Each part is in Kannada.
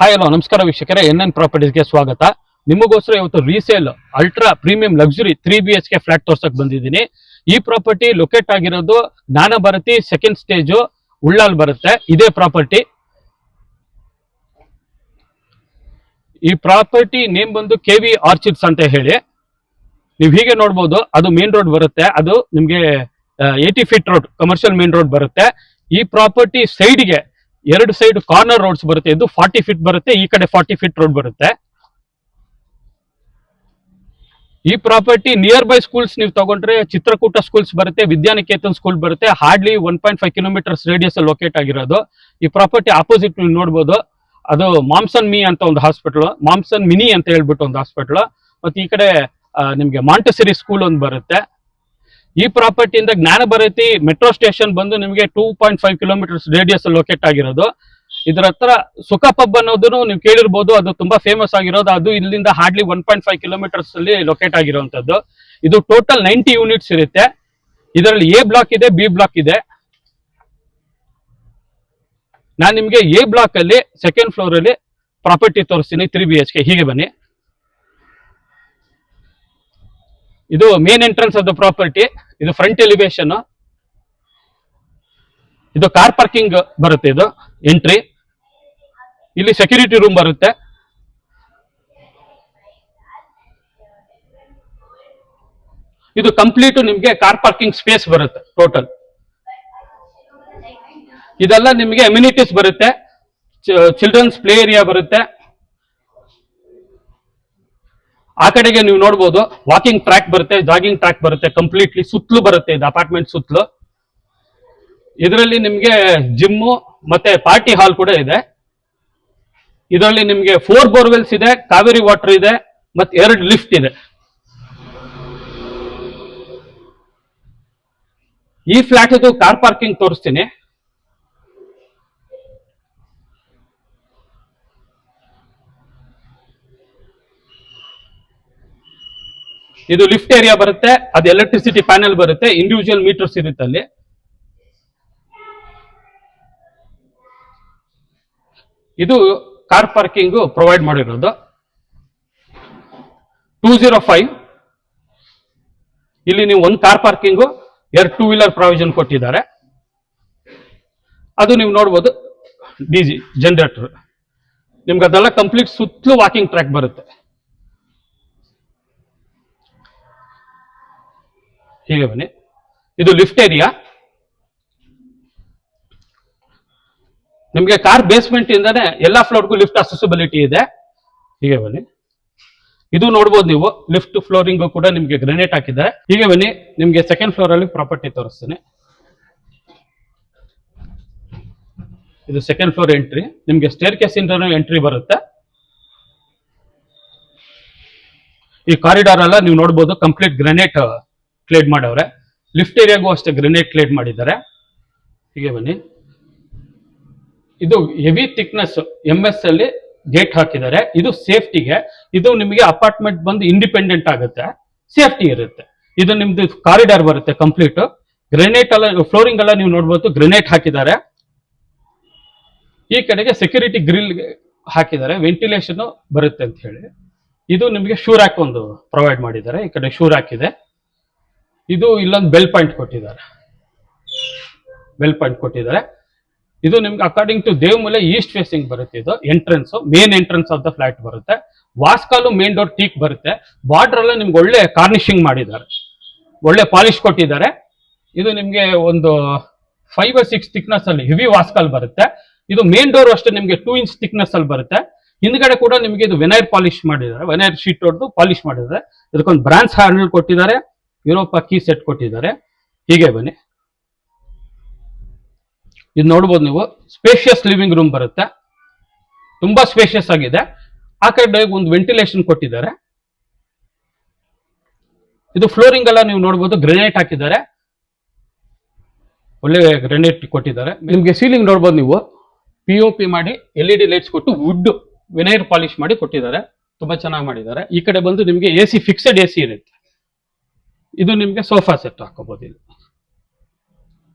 ಹಾಯ್ ಹಲೋ ನಮಸ್ಕಾರ ವೀಕ್ಷಕರೇ, ಎನ್ ಪ್ರಾಪರ್ಟೀಸ್ಗೆ ಸ್ವಾಗತ. ನಿಮಗೋಸ್ಕರ ಇವತ್ತು resale ultra premium luxury 3BHK flat ತೋರ್ಸಕ್ ಬಂದಿದ್ದೀನಿ. ಈ ಪ್ರಾಪರ್ಟಿ ಲೊಕೇಟ್ ಆಗಿರೋದು ಜ್ಞಾನ ಭಾರತಿ ಸೆಕೆಂಡ್ ಸ್ಟೇಜು ಉಳ್ಳಾಲ್ ಬರುತ್ತೆ. ಇದೇ ಪ್ರಾಪರ್ಟಿ. ಈ ಪ್ರಾಪರ್ಟಿ ನೇಮ್ ಬಂದು KV ಆರ್ಚಿಡ್ಸ್ ಅಂತ ಹೇಳಿ. ನೀವು ಹೀಗೆ ನೋಡ್ಬೋದು, ಅದು ಮೇನ್ ರೋಡ್ ಬರುತ್ತೆ. ಅದು ನಿಮ್ಗೆ 80 feet road, commercial main road ಬರುತ್ತೆ. ಈ ಪ್ರಾಪರ್ಟಿ ಸೈಡ್ಗೆ ಎರಡು ಸೈಡ್ ಕಾರ್ನರ್ ರೋಡ್ಸ್ ಬರುತ್ತೆ. ಇದು 40 ಫೀಟ್ ಬರುತ್ತೆ, ಈ ಕಡೆ 40 ಫೀಟ್ ರೋಡ್ ಬರುತ್ತೆ. ಈ ಪ್ರಾಪರ್ಟಿ ನಿಯರ್ ಬೈ ಸ್ಕೂಲ್ಸ್ ನೀವು ತಗೊಂಡ್ರೆ ಚಿತ್ರಕೂಟ ಸ್ಕೂಲ್ಸ್ ಬರುತ್ತೆ, ವಿದ್ಯಾನಿಕೇತನ್ ಸ್ಕೂಲ್ ಬರುತ್ತೆ. ಹಾರ್ಡ್ಲಿ 1.5 ಕಿಲೋಮೀಟರ್ಸ್ ರೇಡಿಯಸ್ ಲೊಕೇಟ್ ಆಗಿರೋದು. ಈ ಪ್ರಾಪರ್ಟಿ ಆಪೋಸಿಟ್ ನೀವು ನೋಡ್ಬೋದು, ಅದು ಮಾಮ್ಸನ್ ಮಿ ಅಂತ ಒಂದು ಹಾಸ್ಪಿಟಲ್, ಮಾಮ್ಸನ್ ಮಿನಿ ಅಂತ ಹೇಳ್ಬಿಟ್ಟು ಒಂದು ಹಾಸ್ಪಿಟಲ್. ಮತ್ತೆ ಈ ಕಡೆ ನಿಮ್ಗೆ ಮಾಂಟೆಸರಿ ಸ್ಕೂಲ್ ಒಂದು ಬರುತ್ತೆ. ಈ ಪ್ರಾಪರ್ಟಿಯಿಂದ ಜ್ಞಾನ ಭಾರತಿ ಮೆಟ್ರೋ ಸ್ಟೇಷನ್ ಬಂದು ನಿಮಗೆ 2.5 ಕಿಲೋಮೀಟರ್ಸ್ ರೇಡಿಯಸ್ ಲೊಕೇಟ್ ಆಗಿರೋದು. ಇದರ ಹತ್ರ ಸುಖ ಪಬ್ ಅನ್ನೋದನ್ನು ನೀವು ಕೇಳಿರ್ಬೋದು, ಅದು ತುಂಬಾ ಫೇಮಸ್ ಆಗಿರೋದು. ಅದು ಇಲ್ಲಿಂದ ಹಾರ್ಡ್ಲಿ 1.5 ಕಿಲೋಮೀಟರ್ಸ್ ಅಲ್ಲಿ ಲೊಕೇಟ್ ಆಗಿರುವಂತದ್ದು. ಇದು ಟೋಟಲ್ 90 ಯೂನಿಟ್ಸ್ ಇರುತ್ತೆ. ಇದರಲ್ಲಿ A ಬ್ಲಾಕ್ ಇದೆ, B ಬ್ಲಾಕ್ ಇದೆ. ನಾನು ನಿಮ್ಗೆ A ಬ್ಲಾಕ್ ಅಲ್ಲಿ ಸೆಕೆಂಡ್ ಫ್ಲೋರ್ ಅಲ್ಲಿ ಪ್ರಾಪರ್ಟಿ ತೋರಿಸ್ತೀನಿ 3BHK. ಹೀಗೆ ಬನ್ನಿ. ಇದು main entrance of the property. ಇದು ಫ್ರಂಟ್ ಎಲಿವೇಶನ್. ಇದು ಕಾರ್ ಪಾರ್ಕಿಂಗ್ ಬರುತ್ತೆ. ಇದು ಎಂಟ್ರಿ. ಇಲ್ಲಿ ಸೆಕ್ಯೂರಿಟಿ ರೂಮ್ ಬರುತ್ತೆ. ಇದು ಕಂಪ್ಲೀಟ್ ನಿಮ್ಗೆ ಕಾರ್ ಪಾರ್ಕಿಂಗ್ ಸ್ಪೇಸ್ ಬರುತ್ತೆ ಟೋಟಲ್. ಇದೆಲ್ಲ ನಿಮಗೆ ಅಮ್ಯುನಿಟೀಸ್ ಬರುತ್ತೆ. ಚಿಲ್ಡ್ರನ್ಸ್ ಪ್ಲೇ ಏರಿಯಾ ಬರುತ್ತೆ. ಆ ಕಡೆಗೆ ನೀವು ನೋಡ್ಬೋದು ವಾಕಿಂಗ್ ಟ್ರ್ಯಾಕ್ ಬರುತ್ತೆ, ಜಾಗಿಂಗ್ ಟ್ರ್ಯಾಕ್ ಬರುತ್ತೆ. ಕಂಪ್ಲೀಟ್ಲಿ ಸುತ್ತಲೂ ಬರುತ್ತೆ. ಇದು ಅಪಾರ್ಟ್ಮೆಂಟ್ ಸುತ್ತಲೂ. ಇದರಲ್ಲಿ ನಿಮ್ಗೆ ಜಿಮ್ಮು ಮತ್ತೆ ಪಾರ್ಟಿ ಹಾಲ್ ಕೂಡ ಇದೆ. ಇದರಲ್ಲಿ ನಿಮ್ಗೆ 4 ಬೋರ್ವೆಲ್ಸ್ ಇದೆ, ಕಾವೇರಿ ವಾಟರ್ ಇದೆ, ಮತ್ತೆ 2 ಲಿಫ್ಟ್ ಇದೆ. ಈ ಫ್ಲಾಟ್ ಇದು ಕಾರ್ ಪಾರ್ಕಿಂಗ್ ತೋರಿಸ್ತೀನಿ. ಇದು ಲಿಫ್ಟ್ ಏರಿಯಾ ಬರುತ್ತೆ. ಅದು ಎಲೆಕ್ಟ್ರಿಸಿಟಿ ಪ್ಯಾನೆಲ್ ಬರುತ್ತೆ, ಇಂಡಿವಿಜುವಲ್ ಮೀಟರ್ಸ್ ಇರುತ್ತೆ ಅಲ್ಲಿ. ಇದು ಕಾರ್ ಪಾರ್ಕಿಂಗ್ ಪ್ರೊವೈಡ್ ಮಾಡಿರೋದು 205. ಇಲ್ಲಿ ನೀವು 1 car parking, 2 two wheeler provision ಕೊಟ್ಟಿದ್ದಾರೆ. ಅದು ನೀವು ನೋಡ್ಬೋದು DG ಜನರೇಟರ್. ನಿಮ್ಗೆ ಅದೆಲ್ಲ ಕಂಪ್ಲೀಟ್ ಸುತ್ತಲೂ ವಾಕಿಂಗ್ ಟ್ರ್ಯಾಕ್ ಬರುತ್ತೆ. ಹೀಗೆ ಬನ್ನಿ. ಇದು ಲಿಫ್ಟ್ ಏರಿಯಾ. ನಿಮ್ಗೆ ಕಾರ್ ಬೇಸ್ಮೆಂಟ್ ಇಂದಾನೆ ಎಲ್ಲಾ ಫ್ಲೋರ್ಗೂ ಲಿಫ್ಟ್ ಅಸೆಸಿಬಿಲಿಟಿ ಇದೆ. ಹೀಗೆ ಬನ್ನಿ. ಇದು ನೋಡ್ಬೋದು ನೀವು, ಲಿಫ್ಟ್ ಫ್ಲೋರಿಂಗ್ ಕೂಡ ನಿಮ್ಗೆ ಗ್ರೆನೇಟ್ ಹಾಕಿದ್ದಾರೆ. ಹೀಗೆ ಬನ್ನಿ, ನಿಮ್ಗೆ ಸೆಕೆಂಡ್ ಫ್ಲೋರ್ ಅಲ್ಲಿ ಪ್ರಾಪರ್ಟಿ ತೋರಿಸ್ತೀನಿ. ಇದು ಸೆಕೆಂಡ್ ಫ್ಲೋರ್ ಎಂಟ್ರಿ. ನಿಮ್ಗೆ ಸ್ಟೇರ್ ಕೇಸ್ ಇಂದ ಎಂಟ್ರಿ ಬರುತ್ತೆ. ಈ ಕಾರಿಡಾರ್ ಎಲ್ಲ ನೀವು ನೋಡ್ಬೋದು ಕಂಪ್ಲೀಟ್ ಗ್ರೆನೇಟ್ ಕ್ಲೇಡ್ ಮಾಡವ್ರೆ. ಲಿಫ್ಟ್ ಏರಿಯಾಗೂ ಅಷ್ಟೇ ಗ್ರೆನೇಟ್ ಕ್ಲೇಡ್ ಮಾಡಿದ್ದಾರೆ. ಹೀಗೆ ಬನ್ನಿ. ಇದು ಹೆವಿ ಥಿಕ್ನೆಸ್ MS ಅಲ್ಲಿ ಗೇಟ್ ಹಾಕಿದ್ದಾರೆ. ಇದು ಸೇಫ್ಟಿಗೆ. ಇದು ನಿಮಗೆ ಅಪಾರ್ಟ್ಮೆಂಟ್ ಬಂದು ಇಂಡಿಪೆಂಡೆಂಟ್ ಆಗುತ್ತೆ, ಸೇಫ್ಟಿ ಇರುತ್ತೆ. ಇದು ನಿಮ್ದು ಕಾರಿಡಾರ್ ಬರುತ್ತೆ ಕಂಪ್ಲೀಟ್. ಗ್ರೆನೇಟ್ ಎಲ್ಲ ಫ್ಲೋರಿಂಗ್ ಎಲ್ಲ ನೀವು ನೋಡ್ಬೋದು ಗ್ರೆನೇಟ್ ಹಾಕಿದ್ದಾರೆ. ಈ ಕಡೆಗೆ ಸೆಕ್ಯೂರಿಟಿ ಗ್ರಿಲ್ ಹಾಕಿದ್ದಾರೆ, ವೆಂಟಿಲೇಷನ್ ಬರುತ್ತೆ ಅಂತ ಹೇಳಿ. ಇದು ನಿಮಗೆ ಶೂ ರ್ಯಾಕ್ ಒಂದು ಪ್ರೊವೈಡ್ ಮಾಡಿದ್ದಾರೆ. ಈ ಕಡೆ ಶೂ ರ್ಯಾಕ್ ಇದೆ. ಇದು ಇಲ್ಲೊಂದು ಬೆಲ್ ಪಾಯಿಂಟ್ ಕೊಟ್ಟಿದ್ದಾರೆ. ಇದು ನಿಮ್ಗೆ ಅಕಾರ್ಡಿಂಗ್ ಟು ದೇವಮೂಲೆ ಈಸ್ಟ್ ಫೇಸಿಂಗ್ ಬರುತ್ತೆ. ಇದು entrance, main entrance of the flat ಬರುತ್ತೆ. ವಾಸ್ಕಾಲು ಮೇನ್ ಡೋರ್ ಟೀಕ್ ಬರುತ್ತೆ. ಬಾರ್ಡರ್ ಎಲ್ಲ ನಿಮ್ಗೆ ಒಳ್ಳೆ ಕಾರ್ನಿಶಿಂಗ್ ಮಾಡಿದ್ದಾರೆ, ಒಳ್ಳೆ ಪಾಲಿಶ್ ಕೊಟ್ಟಿದ್ದಾರೆ. ಇದು ನಿಮ್ಗೆ ಒಂದು 5 or 6 ಥಿಕ್ನೆಸ್ ಅಲ್ಲಿ ಹೆವಿ ವಾಸ್ಕಾಲ್ ಬರುತ್ತೆ. ಇದು ಮೇನ್ ಡೋರ್ ಅಷ್ಟೇ ನಿಮ್ಗೆ 2 ಇಂಚ್ ಥಿಕ್ನೆಸ್ ಅಲ್ಲಿ ಬರುತ್ತೆ. ಹಿಂದ್ಗಡೆ ಕೂಡ ನಿಮ್ಗೆ ಇದು ವೆನೈರ್ ಪಾಲಿಶ್ ಮಾಡಿದ್ದಾರೆ, ವೆನೈರ್ ಶೀಟ್ ಹೊಡೆದು ಪಾಲಿಶ್ ಮಾಡಿದ್ದಾರೆ. ಇದಕ್ಕೊಂದು ಬ್ರಾಂಚ್ ಹ್ಯಾಂಡಲ್ ಕೊಟ್ಟಿದ್ದಾರೆ, ಯುರೋಪಾ ಕೀ ಸೆಟ್ ಕೊಟ್ಟಿದ್ದಾರೆ. ಹೀಗೆ ಬನ್ನಿ. ಇದು ನೋಡ್ಬೋದು ನೀವು, ಸ್ಪೇಷಿಯಸ್ ಲಿವಿಂಗ್ ರೂಮ್ ಬರುತ್ತೆ, ತುಂಬಾ ಸ್ಪೇಷಿಯಸ್ ಆಗಿದೆ. ಆ ಕಡೆ ಒಂದು ವೆಂಟಿಲೇಷನ್ ಕೊಟ್ಟಿದ್ದಾರೆ. ಇದು ಫ್ಲೋರಿಂಗ್ ಎಲ್ಲ ನೀವು ನೋಡ್ಬೋದು ಗ್ರೆನೇಟ್ ಹಾಕಿದ್ದಾರೆ, ಒಳ್ಳೆ ಗ್ರೆನೇಟ್ ಕೊಟ್ಟಿದ್ದಾರೆ. ನಿಮ್ಗೆ ಸೀಲಿಂಗ್ ನೋಡ್ಬೋದು ನೀವು, POP ಮಾಡಿ LED ಲೈಟ್ಸ್ ಕೊಟ್ಟು ವುಡ್ ವೆನೈರ್ ಪಾಲಿಶ್ ಮಾಡಿ ಕೊಟ್ಟಿದ್ದಾರೆ. ತುಂಬಾ ಚೆನ್ನಾಗಿ ಮಾಡಿದ್ದಾರೆ. ಈ ಕಡೆ ಬಂದು ನಿಮ್ಗೆ AC ಫಿಕ್ಸೆಡ್ AC ಇರುತ್ತೆ. ಇದು ನಿಮ್ಗೆ ಸೋಫಾ ಸೆಟ್ ಹಾಕೋಬಹುದು.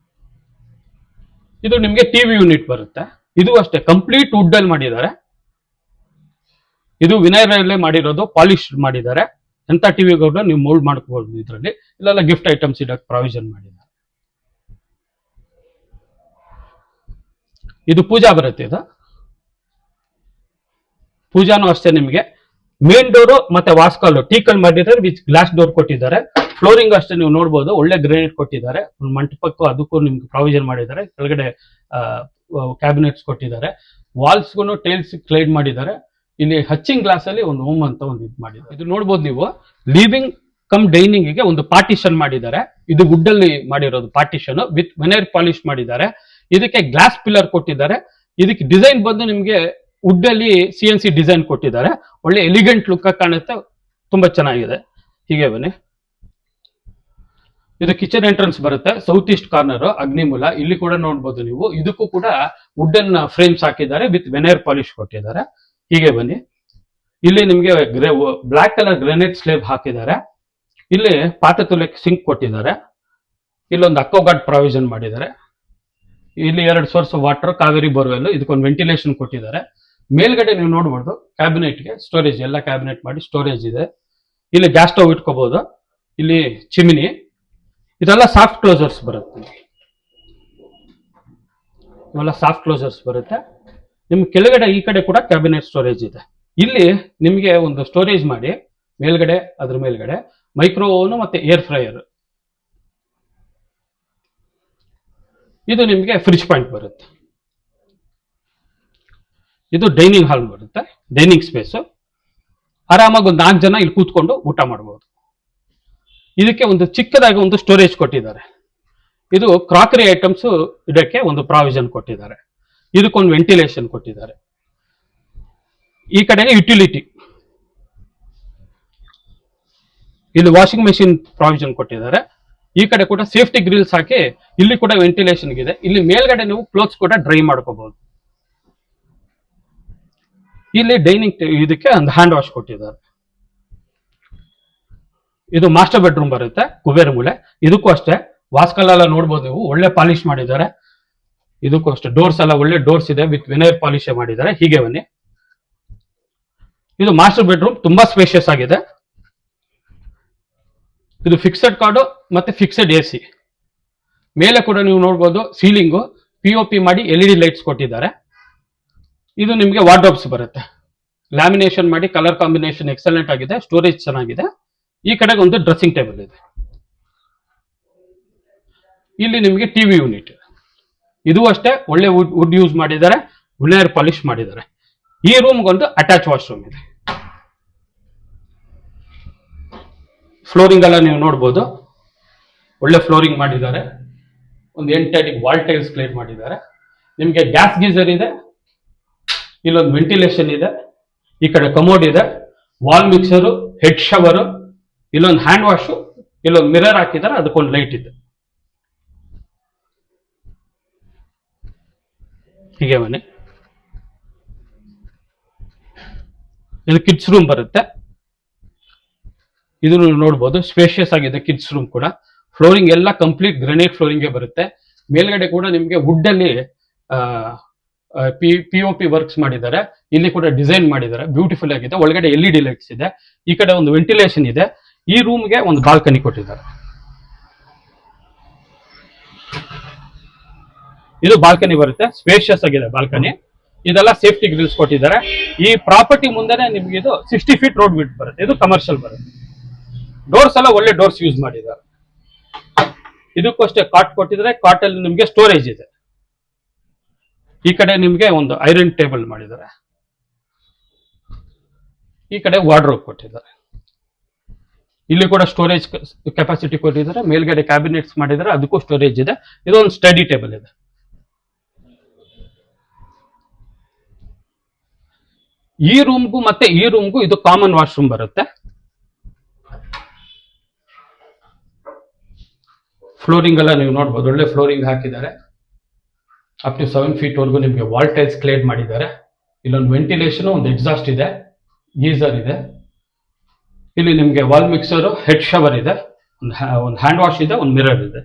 ಇದು ನಿಮ್ಗೆ ಟಿವಿ ಯೂನಿಟ್ ಬರುತ್ತೆ. ಇದು ಅಷ್ಟೇ ಕಂಪ್ಲೀಟ್ ವುಡ್ ಅಲ್ಲಿ ಮಾಡಿದ್ದಾರೆ. ಇದು ವಿನೈರಲ್ಲೇ ಮಾಡಿರೋದು, ಪಾಲಿಶ್ ಮಾಡಿದ್ದಾರೆ. ಎಂತ ಟಿವಿ ಕೂಡ ನೀವು ಮೋಲ್ಡ್ ಮಾಡ್ಕೋಬಹುದು ಇದರಲ್ಲಿ. ಇಲ್ಲೆಲ್ಲ ಗಿಫ್ಟ್ ಐಟಮ್ಸ್ ಇಡಕ್ಕೆ ಪ್ರಾವಿಷನ್ ಮಾಡಿದ್ದಾರೆ. ಇದು ಪೂಜಾ ಬರುತ್ತೆ. ಇದು ಪೂಜಾನು ಅಷ್ಟೇ, ನಿಮಗೆ ಮೇನ್ ಡೋರ್ ಮತ್ತೆ ವಾಸ್ಕಾಲ್ ಟೀಕಲ್ ಮಾಡಿದ್ದಾರೆ, ವಿತ್ ಗ್ಲಾಸ್ ಡೋರ್ ಕೊಟ್ಟಿದ್ದಾರೆ. ಫ್ಲೋರಿಂಗ್ ಅಷ್ಟೇ ನೀವು ನೋಡಬಹುದು, ಒಳ್ಳೆ ಗ್ರೇನೈಟ್ ಕೊಟ್ಟಿದ್ದಾರೆ. ಒಂದು ಮಂಟಪಕ್ಕೂ ಅದಕ್ಕೂ ನಿಮ್ಗೆ ಪ್ರಾವಿಷನ್ ಮಾಡಿದ್ದಾರೆ. ಕೆಳಗಡೆ ಕ್ಯಾಬಿನೆಟ್ಸ್ ಕೊಟ್ಟಿದ್ದಾರೆ. ವಾಲ್ಸ್ಗೂ ಟೈಲ್ಸ್ ಕ್ಲೈಡ್ ಮಾಡಿದ್ದಾರೆ. ಇಲ್ಲಿ ಹಚ್ಚಿಂಗ್ ಗ್ಲಾಸ್ ಅಲ್ಲಿ ಒಂದು ಹೋಮ್ ಅಂತ ಒಂದು ಇದು ಮಾಡಿದ್ದಾರೆ. ಇದು ನೋಡ್ಬೋದು ನೀವು, ಲಿವಿಂಗ್ ಕಮ್ ಡೈನಿಂಗ್ ಗೆ ಒಂದು ಪಾರ್ಟಿಷನ್ ಮಾಡಿದ್ದಾರೆ. ಇದು ವುಡ್ ಅಲ್ಲಿ ಮಾಡಿರೋದು ಪಾರ್ಟಿಷನ್ ವಿತ್ ವೆನೈರ್ ಪಾಲಿಶ್ ಮಾಡಿದ್ದಾರೆ. ಇದಕ್ಕೆ ಗ್ಲಾಸ್ ಪಿಲ್ಲರ್ ಕೊಟ್ಟಿದ್ದಾರೆ. ಇದಕ್ಕೆ ಡಿಸೈನ್ ಬಂದು ನಿಮ್ಗೆ ವುಡ್ ಅಲ್ಲಿ CNC ಡಿಸೈನ್ ಕೊಟ್ಟಿದ್ದಾರೆ. ಒಳ್ಳೆ ಎಲಿಗೆಂಟ್ ಲುಕ್ ಕಾಣುತ್ತೆ, ತುಂಬಾ ಚೆನ್ನಾಗಿದೆ. ಹೀಗೆ ಬನ್ನಿ, ಇದು ಕಿಚನ್ ಎಂಟ್ರೆನ್ಸ್ ಬರುತ್ತೆ. ಸೌತ್ ಈಸ್ಟ್ ಕಾರ್ನರ್ ಅಗ್ನಿಮೂಲ. ಇಲ್ಲಿ ಕೂಡ ನೋಡ್ಬೋದು ನೀವು, ಇದಕ್ಕೂ ಕೂಡ ವುಡನ್ ಫ್ರೇಮ್ಸ್ ಹಾಕಿದ್ದಾರೆ ವಿತ್ ವೆನೈರ್ ಪಾಲಿಶ್ ಕೊಟ್ಟಿದ್ದಾರೆ. ಹೀಗೆ ಬನ್ನಿ, ಇಲ್ಲಿ ನಿಮ್ಗೆ ಬ್ಲಾಕ್ ಕಲರ್ ಗ್ರಾನೈಟ್ ಸ್ಲೇಬ್ ಹಾಕಿದ್ದಾರೆ. ಇಲ್ಲಿ ಪಾತ್ರೆ ತೊಳೆಯಕ್ಕೆ ಸಿಂಕ್ ಕೊಟ್ಟಿದ್ದಾರೆ. ಇಲ್ಲೊಂದು ಅಕ್ವಾಗಾರ್ಡ್ ಪ್ರಾವಿಷನ್ ಮಾಡಿದ್ದಾರೆ. ಇಲ್ಲಿ 2 ಸೋರ್ಸ್ ವಾಟರ್, ಕಾವೇರಿ ಬೋರ್ವೆಲ್. ಇದಕ್ಕೊಂದು ವೆಂಟಿಲೇಷನ್ ಕೊಟ್ಟಿದ್ದಾರೆ. ಮೇಲ್ಗಡೆ ನೀವು ನೋಡ್ಬೋದು ಕ್ಯಾಬಿನೆಟ್ಗೆ ಸ್ಟೋರೇಜ್, ಎಲ್ಲ ಕ್ಯಾಬಿನೆಟ್ ಮಾಡಿ ಸ್ಟೋರೇಜ್ ಇದೆ. ಇಲ್ಲಿ ಗ್ಯಾಸ್ ಸ್ಟವ್ ಇಟ್ಕೋಬಹುದು. ಇಲ್ಲಿ ಚಿಮಿನಿ. ಇದೆಲ್ಲ ಸಾಫ್ಟ್ ಕ್ಲೋಸರ್ಸ್ ಬರುತ್ತೆ. ಇವೆಲ್ಲ ಸಾಫ್ಟ್ ಕ್ಲೋಸರ್ಸ್ ಬರುತ್ತೆ. ನಿಮ್ ಕೆಳಗಡೆ ಈ ಕಡೆ ಕೂಡ ಕ್ಯಾಬಿನೆಟ್ ಸ್ಟೋರೇಜ್ ಇದೆ. ಇಲ್ಲಿ ನಿಮಗೆ ಒಂದು ಸ್ಟೋರೇಜ್ ಮಾಡಿ ಮೇಲ್ಗಡೆ, ಅದ್ರ ಮೇಲ್ಗಡೆ ಮೈಕ್ರೋ ಓವನ್ ಮತ್ತೆ ಏರ್ ಫ್ರೈಯರ್. ಇದು ನಿಮಗೆ ಫ್ರಿಡ್ಜ್ ಪಾಯಿಂಟ್ ಬರುತ್ತೆ. ಇದು ಡೈನಿಂಗ್ ಹಾಲ್ ಬರುತ್ತೆ, ಡೈನಿಂಗ್ ಸ್ಪೇಸ್. ಆರಾಮಾಗಿ ಒಂದು 4 ಜನ ಇಲ್ಲಿ ಕೂತ್ಕೊಂಡು ಊಟ ಮಾಡಬಹುದು. ಇದಕ್ಕೆ ಒಂದು ಚಿಕ್ಕದಾಗಿ ಒಂದು ಸ್ಟೋರೇಜ್ ಕೊಟ್ಟಿದ್ದಾರೆ. ಇದು ಕ್ರಾಕರಿ ಐಟಮ್ಸ್ ಇದಕ್ಕೆ ಒಂದು ಪ್ರಾವಿಷನ್ ಕೊಟ್ಟಿದ್ದಾರೆ. ಇದಕ್ಕೊಂದು ವೆಂಟಿಲೇಷನ್ ಕೊಟ್ಟಿದ್ದಾರೆ. ಈ ಕಡೆಗೆ ಯುಟಿಲಿಟಿ, ಇಲ್ಲಿ ವಾಷಿಂಗ್ ಮೆಷಿನ್ ಪ್ರಾವಿಷನ್ ಕೊಟ್ಟಿದ್ದಾರೆ. ಈ ಕಡೆ ಕೂಡ ಸೇಫ್ಟಿ ಗ್ರಿಲ್ಸ್ ಹಾಕಿ ಇಲ್ಲಿ ಕೂಡ ವೆಂಟಿಲೇಷನ್ ಇದೆ. ಇಲ್ಲಿ ಮೇಲ್ಗಡೆ ನೀವು ಕ್ಲೋತ್ಸ್ ಕೂಡ ಡ್ರೈ ಮಾಡ್ಕೋಬಹುದು. ಇಲ್ಲಿ ಡೈನಿಂಗ್ ಇದಕ್ಕೆ ಒಂದು ಹ್ಯಾಂಡ್ ವಾಶ್ ಕೊಟ್ಟಿದ್ದಾರೆ. ಇದು ಮಾಸ್ಟರ್ ಬೆಡ್ರೂಮ್ ಬರುತ್ತೆ, ಕುಬೇರ ಮೂಲೆ. ಇದಕ್ಕೂ ಅಷ್ಟೇ ವಾಸ್ಕಲ್ ಎಲ್ಲ ನೋಡ್ಬೋದು ನೀವು, ಒಳ್ಳೆ ಪಾಲಿಶ್ ಮಾಡಿದ್ದಾರೆ. ಇದಕ್ಕೂ ಅಷ್ಟೇ ಡೋರ್ಸ್ ಎಲ್ಲ ಒಳ್ಳೆ ಡೋರ್ಸ್ ಇದೆ, ವಿತ್ ವಿನೈರ್ ಪಾಲಿಶ್ ಮಾಡಿದ್ದಾರೆ. ಹೀಗೆ ಬನ್ನಿ, ಇದು ಮಾಸ್ಟರ್ ಬೆಡ್ರೂಮ್, ತುಂಬಾ ಸ್ಪೇಷಿಯಸ್ ಆಗಿದೆ. ಇದು ಫಿಕ್ಸೆಡ್ ಕಾರ್ಡು ಮತ್ತೆ ಫಿಕ್ಸೆಡ್ AC. ಮೇಲೆ ಕೂಡ ನೀವು ನೋಡ್ಬೋದು ಸೀಲಿಂಗು POP ಮಾಡಿ LED ಲೈಟ್ಸ್ ಕೊಟ್ಟಿದ್ದಾರೆ. ಇದು ನಿಮಗೆ ವಾರ್ಡ್ರೋಬ್ಸ್ ಬರುತ್ತೆ, ಲ್ಯಾಮಿನೇಷನ್ ಮಾಡಿ ಕಲರ್ ಕಾಂಬಿನೇಷನ್ ಎಕ್ಸಲೆಂಟ್ ಆಗಿದೆ. ಸ್ಟೋರೇಜ್ ಚೆನ್ನಾಗಿದೆ. ಈ ಕಡೆಗೆ ಒಂದು ಡ್ರೆಸ್ಸಿಂಗ್ ಟೇಬಲ್ ಇದೆ. ಇಲ್ಲಿ ನಿಮಗೆ ಟಿವಿ ಯೂನಿಟ್. ಇದು ಅಷ್ಟೇ ಒಳ್ಳೆ ವುಡ್ ಯೂಸ್ ಮಾಡಿದ್ದಾರೆ, ವಿನೈರ್ ಪಾಲಿಶ್ ಮಾಡಿದ್ದಾರೆ. ಈ ರೂಮ್ಗೊಂದು ಅಟ್ಯಾಚ್ ವಾಶ್ರೂಮ್ ಇದೆ. ಫ್ಲೋರಿಂಗ್ ಎಲ್ಲ ನೀವು ನೋಡ್ಬೋದು, ಒಳ್ಳೆ ಫ್ಲೋರಿಂಗ್ ಮಾಡಿದ್ದಾರೆ. ಒಂದು ಎಂಟೈಟಿಗೆ ವಾಲ್ ಟೈಲ್ಸ್ ಕ್ಲೀನ್ ಮಾಡಿದ್ದಾರೆ. ನಿಮಗೆ ಗ್ಯಾಸ್ ಗೀಸರ್ ಇದೆ. ಇಲ್ಲೊಂದು ವೆಂಟಿಲೇಷನ್ ಇದೆ. ಈ ಕಡೆ ಕಮೋಡ್ ಇದೆ, ವಾಲ್ ಮಿಕ್ಸರು, ಹೆಡ್ ಶವರು, ಇಲ್ಲೊಂದು ಹ್ಯಾಂಡ್ ವಾಶು, ಇಲ್ಲೊಂದು ಮಿರರ್ ಹಾಕಿದ್ದಾರೆ, ಅದಕ್ಕೊಂದು ಲೈಟ್ ಇದೆ. ಹೀಗೆ ಬನ್ನಿ, ಇದು ಕಿಡ್ಸ್ ರೂಮ್ ಬರುತ್ತೆ. ಇದು ನೋಡ್ಬೋದು ಸ್ಪೇಷಿಯಸ್ ಆಗಿದೆ ಕಿಡ್ಸ್ ರೂಮ್ ಕೂಡ. ಫ್ಲೋರಿಂಗ್ ಎಲ್ಲ ಕಂಪ್ಲೀಟ್ ಗ್ರಾನೈಟ್ ಫ್ಲೋರಿಂಗ್ ಬರುತ್ತೆ. ಮೇಲ್ಗಡೆ ಕೂಡ ನಿಮಗೆ ವುಡ್ ಅಲ್ಲಿ POP ವರ್ಕ್ಸ್ ಮಾಡಿದ್ದಾರೆ. ಇಲ್ಲಿ ಕೂಡ ಡಿಸೈನ್ ಮಾಡಿದ್ದಾರೆ, ಬ್ಯೂಟಿಫುಲ್ ಆಗಿದೆ. ಒಳಗಡೆ LED ಲೈಟ್ಸ್ ಇದೆ. ಈ ಕಡೆ ಒಂದು ವೆಂಟಿಲೇಷನ್ ಇದೆ. ಈ ರೂಮ್ಗೆ ಒಂದು ಬಾಲ್ಕನಿ ಕೊಟ್ಟಿದ್ದಾರೆ. ಇದು ಬಾಲ್ಕನಿ ಬರುತ್ತೆ, ಸ್ಪೇಷಿಯಸ್ ಆಗಿದೆ ಬಾಲ್ಕನಿ. ಇದೆಲ್ಲ ಸೇಫ್ಟಿ ಗ್ರಿಲ್ಸ್ ಕೊಟ್ಟಿದ್ದಾರೆ. ಈ ಪ್ರಾಪರ್ಟಿ ಮುಂದೆನೆ ನಿಮ್ಗೆ ಇದು 60 ಫೀಟ್ ರೋಡ್ ಬಿಟ್ ಬರುತ್ತೆ. ಇದು ಕಮರ್ಷಿಯಲ್ ಬರುತ್ತೆ. ಡೋರ್ಸ್ ಎಲ್ಲ ಒಳ್ಳೆ ಡೋರ್ಸ್ ಯೂಸ್ ಮಾಡಿದ್ದಾರೆ. ಇದಕ್ಕೂ ಅಷ್ಟೇ ಕಾಟ್ ಕೊಟ್ಟಿದ್ದಾರೆ. ಕಾಟ್ ಅಲ್ಲಿ ನಿಮ್ಗೆ ಸ್ಟೋರೇಜ್ ಇದೆ. ಈ ಕಡೆ ನಿಮ್ಗೆ ಒಂದು ಐರನ್ ಟೇಬಲ್ ಮಾಡಿದ್ದಾರೆ. ಈ ಕಡೆ ವಾರ್ಡ್ರೋಬ್ ಕೊಟ್ಟಿದ್ದಾರೆ. ಇಲ್ಲಿ ಕೂಡ ಸ್ಟೋರೇಜ್ ಕೆಪಾಸಿಟಿ ಕೊಟ್ಟಿದ್ದಾರೆ. ಮೇಲ್ಗಡೆ ಕ್ಯಾಬಿನೆಟ್ಸ್ ಮಾಡಿದ್ದಾರೆ, ಅದಕ್ಕೂ ಸ್ಟೋರೇಜ್ ಇದೆ. ಇದೊಂದು ಸ್ಟಡಿ ಟೇಬಲ್ ಇದೆ. ಈ ರೂಮ್ಗೂ ಮತ್ತೆ ಈ ರೂಮ್ಗೂ ಇದು ಕಾಮನ್ ವಾಶ್ರೂಮ್ ಬರುತ್ತೆ. ಫ್ಲೋರಿಂಗ್ ಎಲ್ಲ ನೀವು ನೋಡ್ಬೋದು, ಒಳ್ಳೆ ಫ್ಲೋರಿಂಗ್ ಹಾಕಿದ್ದಾರೆ. ಅಪ್ ಟು 7 ಫೀಟ್ ವರೆಗೂ ನಿಮಗೆ ವಾಲ್ ಟೈಲ್ಸ್ ಕ್ಲೇಡ್ ಮಾಡಿದ್ದಾರೆ. ಇಲ್ಲೊಂದು ವೆಂಟಿಲೇಷನ್, ಒಂದು ಎಕ್ಸಾಸ್ಟ್ ಇದೆ, ಗೀಸರ್ ಇದೆ. ಇಲ್ಲಿ ನಿಮಗೆ ವಾಲ್ ಮಿಕ್ಸರ್, ಹೆಡ್ ಶವರ್ ಇದೆ, ಒಂದು ಹ್ಯಾಂಡ್ ವಾಶ್ ಇದೆ, ಒಂದು ಮಿರರ್ ಇದೆ.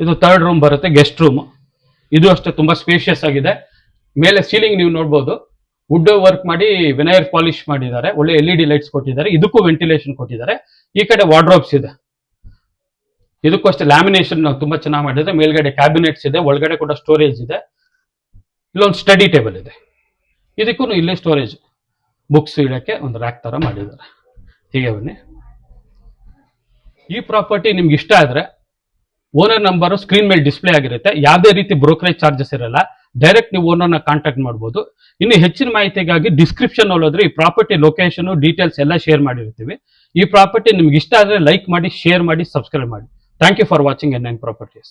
ಇದು 3rd ರೂಮ್ ಬರುತ್ತೆ, ಗೆಸ್ಟ್ ರೂಮ್. ಇದು ಅಷ್ಟೇ ತುಂಬಾ ಸ್ಪೇಷಿಯಸ್ ಆಗಿದೆ. ಮೇಲೆ ಸೀಲಿಂಗ್ ನೀವು ನೋಡ್ಬೋದು, ವುಡ್ ವರ್ಕ್ ಮಾಡಿ ವಿನೈರ್ ಪಾಲಿಶ್ ಮಾಡಿದ್ದಾರೆ, ಒಳ್ಳೆ LED ಲೈಟ್ಸ್ ಕೊಟ್ಟಿದ್ದಾರೆ, ಇದಕ್ಕೂ ವೆಂಟಿಲೇಷನ್ ಕೊಟ್ಟಿದ್ದಾರೆ. ಈ ಕಡೆ ವಾರ್ಡ್ರೋಬ್ಸ್ ಇದೆ, ಇದಕ್ಕೂ ಅಷ್ಟೇ ಲ್ಯಾಮಿನೇಷನ್ ತುಂಬಾ ಚೆನ್ನಾಗಿ ಮಾಡಿದ್ರೆ, ಮೇಲ್ಗಡೆ ಕ್ಯಾಬಿನೆಟ್ಸ್ ಇದೆ, ಒಳಗಡೆ ಕೂಡ ಸ್ಟೋರೇಜ್ ಇದೆ. ಇಲ್ಲೊಂದು ಸ್ಟಡಿ ಟೇಬಲ್ ಇದೆ, ಇದಕ್ಕೂ ಇಲ್ಲೇ ಸ್ಟೋರೇಜ್, ಬುಕ್ಸ್ ಇಡಕ್ಕೆ ಒಂದು ರ್ಯಾಕ್ ತರ ಮಾಡಿದ್ದಾರೆ. ಹೀಗೆ ಬನ್ನಿ. ಈ ಪ್ರಾಪರ್ಟಿ ನಿಮ್ಗೆ ಇಷ್ಟ ಆದ್ರೆ ಓನರ್ ನಂಬರ್ ಸ್ಕ್ರೀನ್ ಮೇಲೆ ಡಿಸ್ಪ್ಲೇ ಆಗಿರುತ್ತೆ. ಯಾವುದೇ ರೀತಿ ಬ್ರೋಕರೇಜ್ ಚಾರ್ಜಸ್ ಇರಲ್ಲ, ಡೈರೆಕ್ಟ್ ನೀವು ಓನರ್ನ ಕಾಂಟ್ಯಾಕ್ಟ್ ಮಾಡ್ಬೋದು. ಇನ್ನು ಹೆಚ್ಚಿನ ಮಾಹಿತಿಗಾಗಿ ಡಿಸ್ಕ್ರಿಪ್ಷನ್ ಹೋದ್ರೆ ಈ ಪ್ರಾಪರ್ಟಿ ಲೊಕೇಶನ್ ಡೀಟೇಲ್ಸ್ ಎಲ್ಲ ಶೇರ್ ಮಾಡಿರ್ತೀವಿ. ಈ ಪ್ರಾಪರ್ಟಿ ನಿಮ್ಗೆ ಇಷ್ಟ ಆದ್ರೆ ಲೈಕ್ ಮಾಡಿ, ಶೇರ್ ಮಾಡಿ, ಸಬ್ಸ್ಕ್ರೈಬ್ ಮಾಡಿ. Thank you for watching N9 Properties.